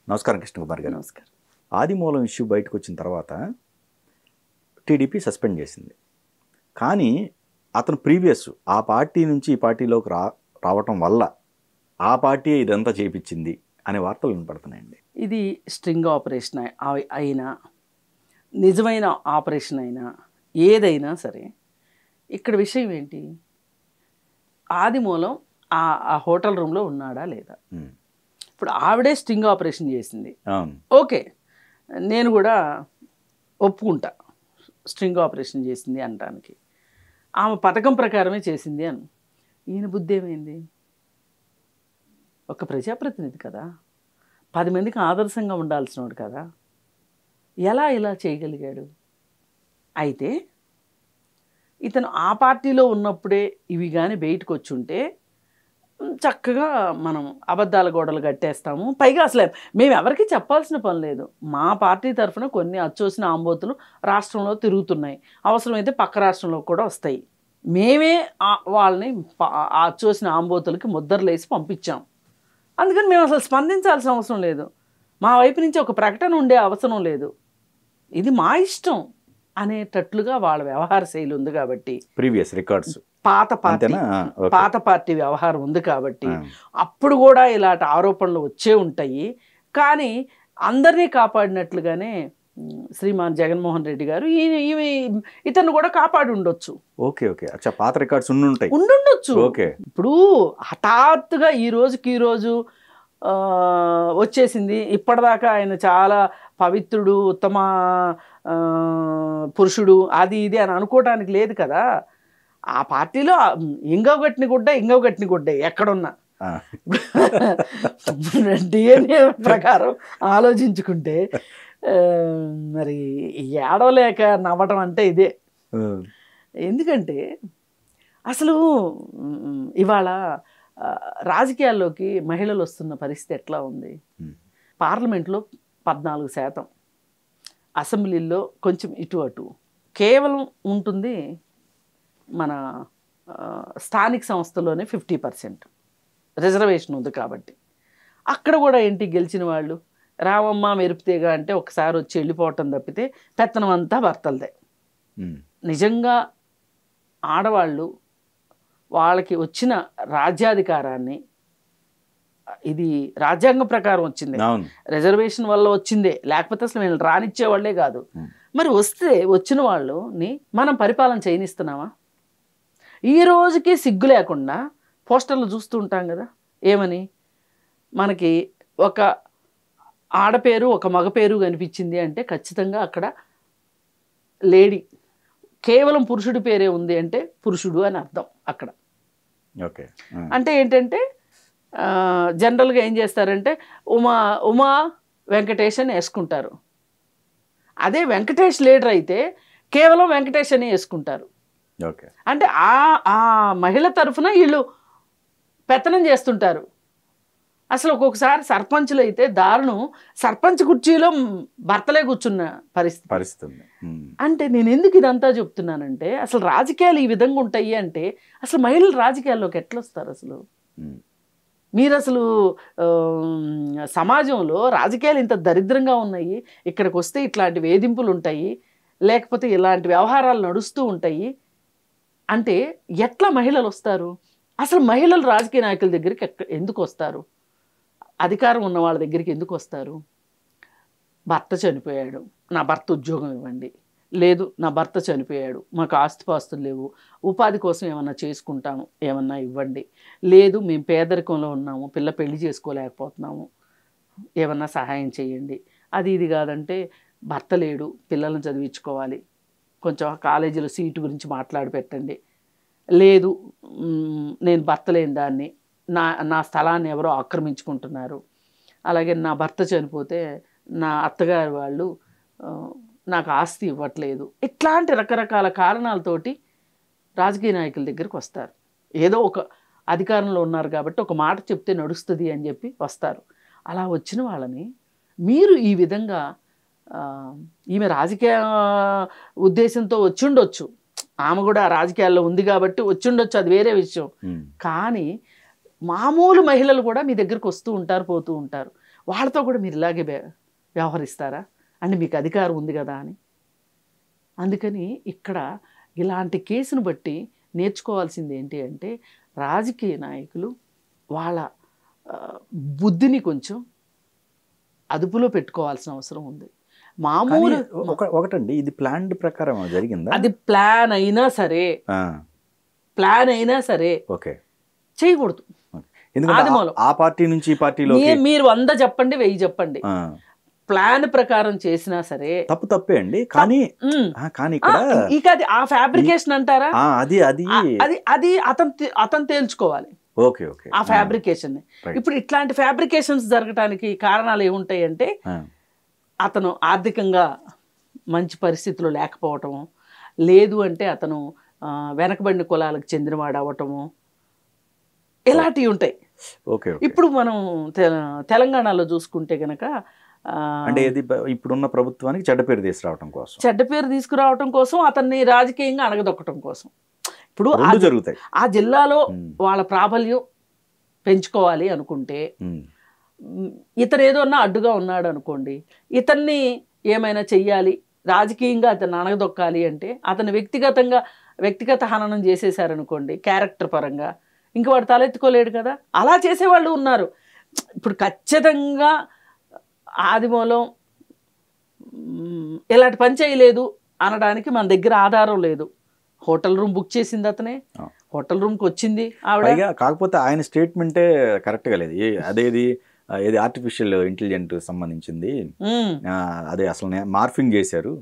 నమస్కారం కృష్ణకుమార్ గారు. నమస్కారం. ఆదిమూలం ఇష్యూ బయటకు వచ్చిన తర్వాత టీడీపీ సస్పెండ్ చేసింది. కానీ అతను ప్రీవియస్ ఆ పార్టీ నుంచి ఈ పార్టీలోకి రావటం వల్ల ఆ పార్టీ ఇదంతా చేయించింది అనే వార్తలు వినపడుతున్నాయండి. ఇది స్ట్రింగ్ ఆపరేషన్ అయినా నిజమైన ఆపరేషన్ అయినా ఏదైనా సరే ఇక్కడ విషయం ఏంటి, ఆదిమూలం ఆ హోటల్ రూమ్లో ఉన్నాడా లేదా? ఇప్పుడు ఆవిడే స్ట్రింగ్ ఆపరేషన్ చేసింది, ఓకే, నేను కూడా ఒప్పుకుంటా స్ట్రింగ్ ఆపరేషన్ చేసింది అనడానికి. ఆమె పథకం ప్రకారమే చేసింది అని. ఈయన బుద్ధి ఏమైంది? ఒక ప్రజాప్రతినిధి కదా, 10 మందికి ఆదర్శంగా ఉండాల్సినవాడు కదా, ఎలా ఇలా చేయగలిగాడు? అయితే ఇతను ఆ పార్టీలో ఉన్నప్పుడే ఇవి కానీ బయటకు వచ్చి ఉంటే చక్కగా మనం అబద్ధాల గోడలు కట్టేస్తాము. పైగా అసలు మేము ఎవరికి చెప్పాల్సిన పని లేదు. మా పార్టీ తరఫున కొన్ని అచ్చోసిన ఆంబోతులు రాష్ట్రంలో తిరుగుతున్నాయి, అవసరమైతే పక్క రాష్ట్రంలో కూడా వస్తాయి. మేమే వాళ్ళని ఆ అచ్చోసిన ఆంబోతులకి ముద్దర్లేసి పంపించాం. అందుకని మేము అసలు స్పందించాల్సిన అవసరం లేదు, మా వైపు నుంచి ఒక ప్రకటన ఉండే అవసరం లేదు, ఇది మా ఇష్టం అనేటట్లుగా వాళ్ళ వ్యవహార శైలి ఉంది. కాబట్టి ప్రీవియస్ రికార్డ్స్ పాత పార్టీ వ్యవహారం ఉంది కాబట్టి అప్పుడు కూడా ఇలాంటి ఆరోపణలు వచ్చే ఉంటాయి. కానీ అందరినీ కాపాడినట్లుగానే శ్రీమాన్ జగన్మోహన్ రెడ్డి గారు ఇతను కూడా కాపాడి ఉండొచ్చు. ఓకే ఓకే, అచ్చా, పాత రికార్డ్స్ ఉండుండొచ్చు. ఓకే, ఇప్పుడు హఠాత్తుగా ఈ రోజు వచ్చేసింది. ఇప్పటిదాకా ఆయన చాలా పవిత్రుడు, ఉత్తమ పురుషుడు, అది ఇది అని అనుకోవటానికి లేదు కదా. ఆ పార్టీలో ఇంకొకటిని గుడ్డే ఎక్కడున్నా డిఎన్ఏ ప్రకారం ఆలోచించుకుంటే మరి ఏడవలేక నవ్వటం అంటే ఇదే. ఎందుకంటే అసలు ఇవాళ రాజకీయాల్లోకి మహిళలు వస్తున్న పరిస్థితి ఎట్లా ఉంది? పార్లమెంట్లో 14%, అసెంబ్లీలో కొంచెం ఇటు అటు కేవలం ఉంటుంది. మన స్థానిక సంస్థలోనే 50% రిజర్వేషన్ ఉంది కాబట్టి అక్కడ కూడా ఏంటి, గెలిచిన వాళ్ళు రామమ్మ మెరుపుతేగా అంటే ఒకసారి వచ్చి వెళ్ళిపోవటం తప్పితే పెత్తనం అంతా భర్తలదే. నిజంగా ఆడవాళ్ళు వాళ్ళకి వచ్చిన రాజ్యాధికారాన్ని, ఇది రాజ్యాంగం ప్రకారం వచ్చింది, రిజర్వేషన్ వల్ల వచ్చిందే, లేకపోతే అసలు వీళ్ళు రానిచ్చేవాళ్లే కాదు. మరి వచ్చిన వాళ్ళని మనం పరిపాలన చేయనిస్తున్నామా? ఈ రోజుకి సిగ్గు లేకుండా పోస్టర్లు చూస్తూ ఉంటాం కదా, ఏమని, మనకి ఒక ఆడపేరు ఒక మగ పేరు కనిపించింది అంటే ఖచ్చితంగా అక్కడ లేడీ, కేవలం పురుషుడి పేరే ఉంది అంటే పురుషుడు అని అర్థం అక్కడ. అంటే ఏంటంటే జనరల్గా ఏం చేస్తారంటే ఉమా వెంకటేష్ అని వేసుకుంటారు. అదే వెంకటేష్ లీడర్ అయితే కేవలం వెంకటేష్ అని వేసుకుంటారు. అంటే ఆ మహిళ తరఫున వీళ్ళు పెత్తనం చేస్తుంటారు. అసలు ఒక్కొక్కసారి సర్పంచులు అయితే దారుణం, సర్పంచ్ కుర్చీలో భర్తలే కూర్చున్న పరిస్థితి. అంటే నేను ఎందుకు ఇదంతా చెప్తున్నానంటే, అసలు రాజకీయాలు ఈ విధంగా ఉంటాయి అంటే అసలు మహిళలు రాజకీయాల్లోకి ఎట్లా వస్తారు? అసలు మీరు అసలు సమాజంలో రాజకీయాలు ఇంత దరిద్రంగా ఉన్నాయి, ఇక్కడికి వస్తే ఇట్లాంటి వేధింపులు ఉంటాయి, లేకపోతే ఇలాంటి వ్యవహారాలు నడుస్తూ ఉంటాయి అంటే ఎట్లా మహిళలు వస్తారు? అసలు మహిళలు రాజకీయ నాయకుల దగ్గరికి ఎందుకు వస్తారు? అధికారం ఉన్న వాళ్ళ దగ్గరికి ఎందుకు వస్తారు? భర్త చనిపోయాడు, నా భర్త ఉద్యోగం ఇవ్వండి, లేదు నా భర్త చనిపోయాడు, మాకు ఆస్తిపాస్తులు లేవు, ఉపాధి కోసం ఏమన్నా చేసుకుంటాము, ఏమన్నా ఇవ్వండి, లేదు మేము పేదరికంలో ఉన్నాము, పిల్ల పెళ్లి చేసుకోలేకపోతున్నాము, ఏమన్నా సహాయం చేయండి, అది ఇది కాదంటే భర్త లేడు, పిల్లలను చదివించుకోవాలి, కొంచెం కాలేజీలో సీటు గురించి మాట్లాడి పెట్టండి, లేదు నేను భర్త లేని దాన్ని, నా స్థలాన్ని ఎవరో ఆక్రమించుకుంటున్నారు, అలాగే నా భర్త చనిపోతే నా అత్తగారి వాళ్ళు నాకు ఆస్తి ఇవ్వట్లేదు, ఇట్లాంటి రకరకాల కారణాలతోటి రాజకీయ నాయకుల దగ్గరికి వస్తారు. ఏదో ఒక అధికారంలో ఉన్నారు కాబట్టి ఒక మాట చెప్తే నడుస్తుంది అని చెప్పి వస్తారు. అలా వచ్చిన వాళ్ళని మీరు ఈ విధంగా, ఈమె రాజకీయ ఉద్దేశంతో వచ్చిండొచ్చు, ఆమె కూడా రాజకీయాల్లో ఉంది కాబట్టి వచ్చిండొచ్చు, అది వేరే విషయం. కానీ మామూలు మహిళలు కూడా మీ దగ్గరికి వస్తూ ఉంటారు, పోతూ ఉంటారు. వాళ్ళతో కూడా మీరు ఇలాగే వ్యవహరిస్తారా అంటే మీకు అధికారం ఉంది కదా అని. అందుకని ఇక్కడ ఇలాంటి కేసును బట్టి నేర్చుకోవాల్సింది ఏంటి అంటే రాజకీయ నాయకులు వాళ్ళ బుద్ధిని కొంచెం అదుపులో పెట్టుకోవాల్సిన అవసరం ఉంది. మామూలు ఒకటండి, ఇది ప్లాన్డ్ ప్రకారం జరిగిందా? అది ప్లాన్ అయినా సరే ఓకే చేయకూడదు. ఎందుకంటే ఆ పార్టీ నుంచి ఈ పార్టీలో మీరు 100 చెప్పండి 1000 చెప్పండి, ప్లాన్ ప్రకారం చేసినా సరే తప్పే అండి. కానీ ఇక్కడ ఇక అది ఆ ఫ్యాబ్రికేషన్ అంటారా, అది అది అది అది అతను తేల్చుకోవాలి. ఓకే ఓకే ఆ ఫ్యాబ్రికేషన్. ఇప్పుడు ఇట్లాంటి ఫ్యాబ్రికేషన్స్ జరగటానికి కారణాలు ఏముంటాయి అంటే అతను ఆర్థికంగా మంచి పరిస్థితులు లేకపోవటము, లేదు అంటే అతను వెనకబడిన కులాలకు చెందినవాడు అవ్వటము, ఇలాంటివి ఉంటాయి. ఇప్పుడు మనం తెలంగాణలో చూసుకుంటే గనక అంటే ఇప్పుడున్న ప్రభుత్వానికి చెడ్డ పేరు తీసుకురావటం కోసం అతన్ని రాజకీయంగా అణగదొక్కటం కోసం ఇప్పుడు జరుగుతాయి. ఆ జిల్లాలో వాళ్ళ ప్రాబల్యం పెంచుకోవాలి అనుకుంటే ఇతను ఏదోన్నా అడ్డుగా ఉన్నాడు అనుకోండి, ఇతన్ని ఏమైనా చెయ్యాలి, రాజకీయంగా అతన్ని అణగదొక్కాలి అంటే అతను వ్యక్తిగత హననం చేసేసారనుకోండి క్యారెక్టర్ పరంగా, ఇంక వాడు తలెత్తుకోలేడు కదా. అలా చేసేవాళ్ళు ఉన్నారు. ఇప్పుడు ఖచ్చితంగా ఆదిమూలం ఇలాంటి పని చేయలేదు అనడానికి మన దగ్గర ఆధారం లేదు. హోటల్ రూమ్ బుక్ చేసింది అతనే, హోటల్ రూమ్కి వచ్చింది ఆవిడ. కాకపోతే ఆయన స్టేట్మెంటే కరెక్ట్గా లేదు. ఏది ఆర్టిఫిషియల్ ఇంటెలిజెంట్ సంబంధించింది, అదే అసలు మార్ఫింగ్ చేశారు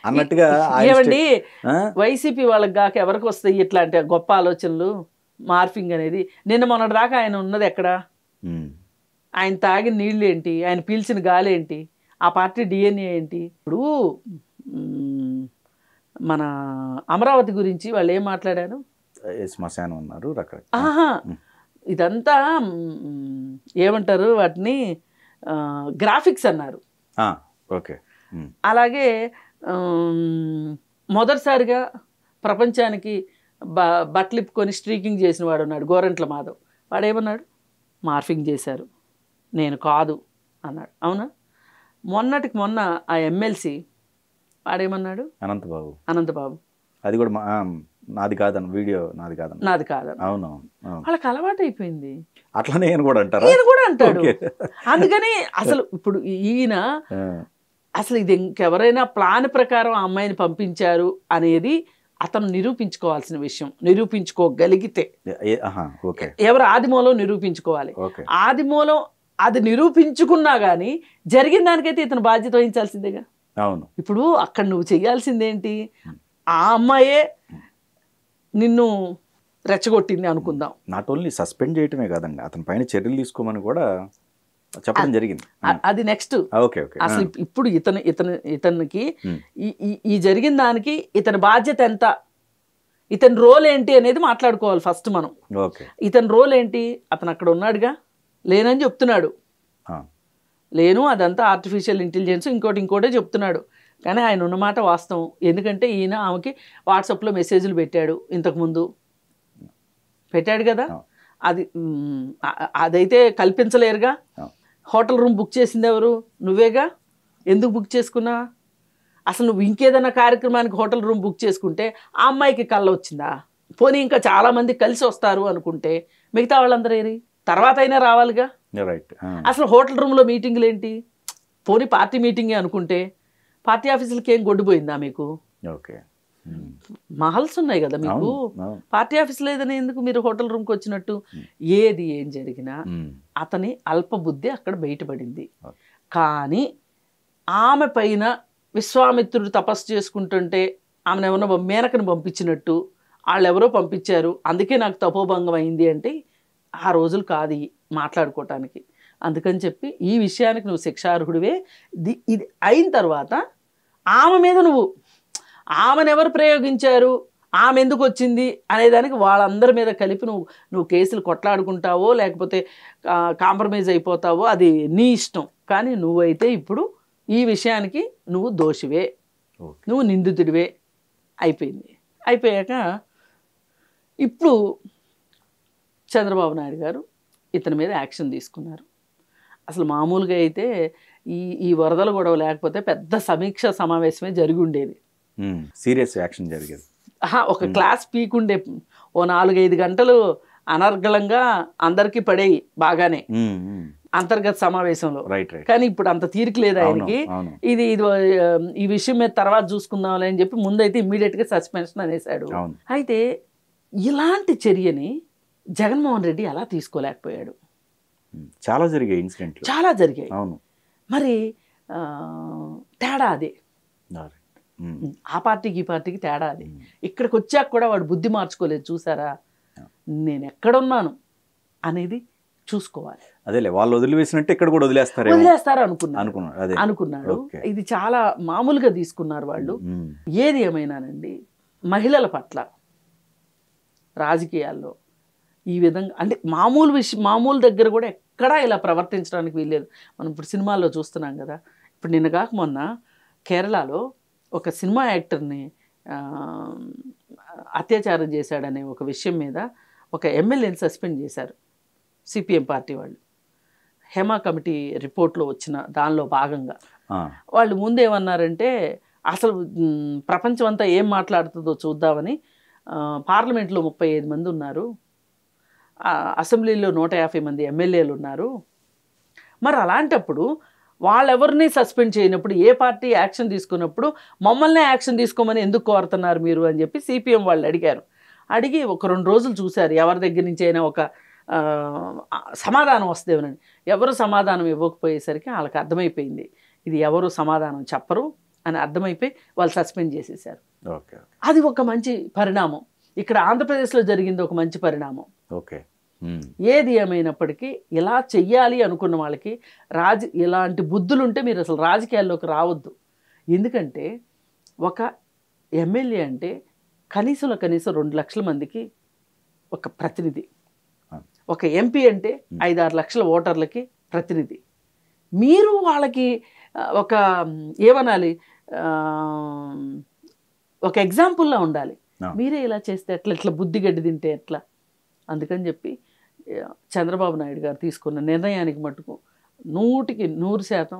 అన్నట్టుగా. ఏమండి వైసీపీ వాళ్ళకి కాక ఎవరికి వస్తాయి ఇట్లాంటి గొప్ప ఆలోచనలు? మార్ఫింగ్ అనేది నిన్న మొన్నటి దాకా ఆయన ఉన్నది ఎక్కడ? ఆయన తాగిన నీళ్ళు ఏంటి, ఆయన పీల్చిన గాలి ఏంటి, ఆ పార్టీ డిఎన్ఏ ఏంటి? ఇప్పుడు మన అమరావతి గురించి వాళ్ళు ఏం మాట్లాడారు? శ్మశానం అన్నారు, ఇదంతా ఏమంటారు వాటిని, గ్రాఫిక్స్ అన్నారు. ఓకే. అలాగే మొదటిసారిగా ప్రపంచానికి బట్టలిప్పుకొని స్ట్రీకింగ్ చేసిన వాడు ఉన్నాడు, గోరంట్ల మాధవ్. వాడు ఏమన్నాడు? మార్ఫింగ్ చేశారు, నేను కాదు అన్నాడు. అవునా? మొన్నటికి మొన్న ఆ ఎమ్మెల్సీ వాడేమన్నాడు? అనంతబాబు అది కూడా నాది కాదని, వీడియో నాది కాదని. అవును, వాళ్ళకి అలవాటు అయిపోయింది. అట్లనే ఈయన కూడా అంటాడు. అందుకని అసలు ఇప్పుడు ఈయన అసలు ఇది ఇంకెవరైనా ప్లాన్ ప్రకారం ఆ అమ్మాయిని పంపించారు అనేది అతను నిరూపించుకోవాల్సిన విషయం. నిరూపించుకోగలిగితే ఎవరు ఆదిమూలం నిరూపించుకోవాలి. ఆదిమూలం అది నిరూపించుకున్నా కానీ జరిగిన దానికైతే ఇతను బాధ్యత వహించాల్సిందేగా. అవును. ఇప్పుడు అక్కడ నువ్వు చేయాల్సిందేంటి? ఆ అమ్మాయే నిన్ను రెచ్చగొట్టింది అనుకుందాం. నాట్ ఓన్లీ సస్పెండ్ చేయటమే కాదండి, అతని పైన చర్యలు తీసుకోమని కూడా చెప్పడం జరిగింది. అది నెక్స్ట్. అసలు ఇప్పుడు ఇతనికి ఈ జరిగిన దానికి ఇతని బాధ్యత ఎంత, ఇతని రోల్ ఏంటి అనేది మాట్లాడుకోవాలి ఫస్ట్ మనం. ఇతని రోల్ ఏంటి? అతను అక్కడ ఉన్నాడుగా, లేనని చెప్తున్నాడు. లేను, అదంతా ఆర్టిఫిషియల్ ఇంటెలిజెన్స్, ఇంకోటే చెప్తున్నాడు. కానీ ఆయన ఉన్నమాట వాస్తవం. ఎందుకంటే ఈయన ఆమెకి వాట్సాప్లో మెసేజ్లు పెట్టాడు, ఇంతకుముందు పెట్టాడు కదా. అదైతే కల్పించలేరుగా. హోటల్ రూమ్ బుక్ చేసింది ఎవరు? నువ్వేగా. ఎందుకు బుక్ చేసుకున్నా? అసలు నువ్వు ఇంకేదైనా కార్యక్రమానికి హోటల్ రూమ్ బుక్ చేసుకుంటే ఆ అమ్మాయికి కళ్ళ వచ్చిందా? పోనీ ఇంకా చాలామంది కలిసి వస్తారు అనుకుంటే మిగతా వాళ్ళందరూ ఏరి తర్వాత అయినా రావాలిగా. అసలు హోటల్ రూమ్లో మీటింగ్లు ఏంటి? పోనీ పార్టీ మీటింగే అనుకుంటే పార్టీ ఆఫీసులకి ఏం గొడ్డుపోయిందా మీకు? మహల్స్ ఉన్నాయి కదా మీకు, పార్టీ ఆఫీస్ లేదని ఎందుకు మీరు హోటల్ రూమ్కి వచ్చినట్టు? ఏం జరిగినా అతని అల్పబుద్ధి అక్కడ బయటపడింది. కానీ ఆమె పైన విశ్వామిత్రుడు తపస్సు చేసుకుంటుంటే ఆమెను ఎవరో మేనకను పంపించినట్టు వాళ్ళు ఎవరో పంపించారు, అందుకే నాకు తపోభంగం అయింది అంటే ఆ రోజులు కాదు మాట్లాడుకోవటానికి. అందుకని చెప్పి ఈ విషయానికి నువ్వు శిక్షార్హుడివే. ఇది అయిన తర్వాత ఆమె మీద ఆమెను ఎవరు ప్రయోగించారు, ఆమె ఎందుకు వచ్చింది అనేదానికి వాళ్ళందరి మీద కలిపి నువ్వు కేసులు కొట్లాడుకుంటావో లేకపోతే కాంప్రమైజ్ అయిపోతావో అది నీ ఇష్టం. కానీ నువ్వైతే ఇప్పుడు ఈ విషయానికి నువ్వు దోషివే, నువ్వు నిందితుడివే. అయిపోయాక ఇప్పుడు చంద్రబాబు నాయుడు గారు ఇతని మీద యాక్షన్ తీసుకున్నారు. అసలు మామూలుగా అయితే ఈ వరదల గొడవ లేకపోతే పెద్ద సమీక్ష సమావేశమే జరిగి ఉండేది. సీరియస్ యాక్షన్ జరిగేది. ఒక క్లాస్ పీకుండే ఓ 4-5 గంటలు అనర్గళంగా అందరికీ పడేయి బాగానే అంతర్గత సమావేశంలో. కానీ ఇప్పుడు అంత తీరిక లేదు ఆయనకి. ఇది ఈ విషయం మీద తర్వాత చూసుకుందాంలే అని చెప్పి ముందైతే ఇమ్మీడియట్గా సస్పెన్షన్ అనేసాడు. అయితే ఇలాంటి చర్యని జగన్మోహన్ రెడ్డి అలా తీసుకోలేకపోయాడు. చాలా జరిగాయి ఇన్సిడెంట్, చాలా జరిగాయి. మరి తేడా అదే, ఆ పార్టీకి ఈ పార్టీకి తేడా అది. ఇక్కడికి వచ్చాక కూడా వాడు బుద్ధి మార్చుకోలేదు. చూసారా నేను ఎక్కడున్నాను అనేది చూసుకోవాలి. అదేలే వాళ్ళు వదిలివేసినట్టు ఇక్కడ కూడా వదిలేస్తారు అనుకున్నాడు. ఇది చాలా మామూలుగా తీసుకున్నారు వాళ్ళు. ఏది ఏమైనానండి, మహిళల పట్ల రాజకీయాల్లో ఈ విధంగా అంటే మామూలు దగ్గర కూడా ఎక్కడా ఇలా ప్రవర్తించడానికి వీల్లేదు. మనం ఇప్పుడు సినిమాల్లో చూస్తున్నాం కదా. ఇప్పుడు నిన్న కాక మొన్న కేరళలో ఒక సినిమా యాక్టర్ని అత్యాచారం చేశాడనే ఒక విషయం మీద ఒక ఎమ్మెల్యేని సస్పెండ్ చేశారు సిపిఎం పార్టీ వాళ్ళు. హేమా కమిటీ రిపోర్ట్లో వచ్చిన దానిలో భాగంగా వాళ్ళు ముందేమన్నారంటే, అసలు ప్రపంచం అంతా ఏం మాట్లాడుతుందో చూద్దామని పార్లమెంట్లో 35 మంది ఉన్నారు, అసెంబ్లీలో 150 మంది ఎమ్మెల్యేలు ఉన్నారు. మరి అలాంటప్పుడు వాళ్ళెవరిని సస్పెండ్ చేయనప్పుడు, ఏ పార్టీ యాక్షన్ తీసుకున్నప్పుడు మమ్మల్నే యాక్షన్ తీసుకోమని ఎందుకు కోరుతున్నారు మీరు అని చెప్పి సిపిఎం వాళ్ళు అడిగారు. అడిగి ఒక 2 రోజులు చూశారు ఎవరి దగ్గర నుంచి అయినా ఒక సమాధానం వస్తేమని. ఎవరు సమాధానం ఇవ్వకపోయేసరికి వాళ్ళకి అర్థమైపోయింది ఇది ఎవరు సమాధానం చెప్పరు అని అర్థమైపోయి వాళ్ళు సస్పెండ్ చేసేసారు. అది ఒక మంచి పరిణామం. ఇక్కడ ఆంధ్రప్రదేశ్లో జరిగింది ఒక మంచి పరిణామం. ఏది ఏమైనప్పటికీ ఇలా చెయ్యాలి అనుకున్న వాళ్ళకి ఇలాంటి బుద్ధులుంటే మీరు అసలు రాజకీయాల్లోకి రావద్దు. ఎందుకంటే ఒక ఎమ్మెల్యే అంటే కనీసం 2 లక్షల మందికి ఒక ప్రతినిధి, ఒక ఎంపీ అంటే 5-6 లక్షల ఓటర్లకి ప్రతినిధి. మీరు వాళ్ళకి ఒక ఏమనాలి, ఒక ఎగ్జాంపుల్లా ఉండాలి. మీరే ఇలా చేస్తే ఎట్లా బుద్ధి గడ్డి తింటే ఎట్లా? అందుకని చెప్పి చంద్రబాబు నాయుడు గారు తీసుకున్న నిర్ణయానికి మటుకు 100%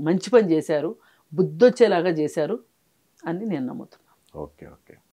మంచి పని చేశారు, బుద్ధి వచ్చేలాగా చేశారు అని నేను నమ్ముతున్నాను. ఓకే.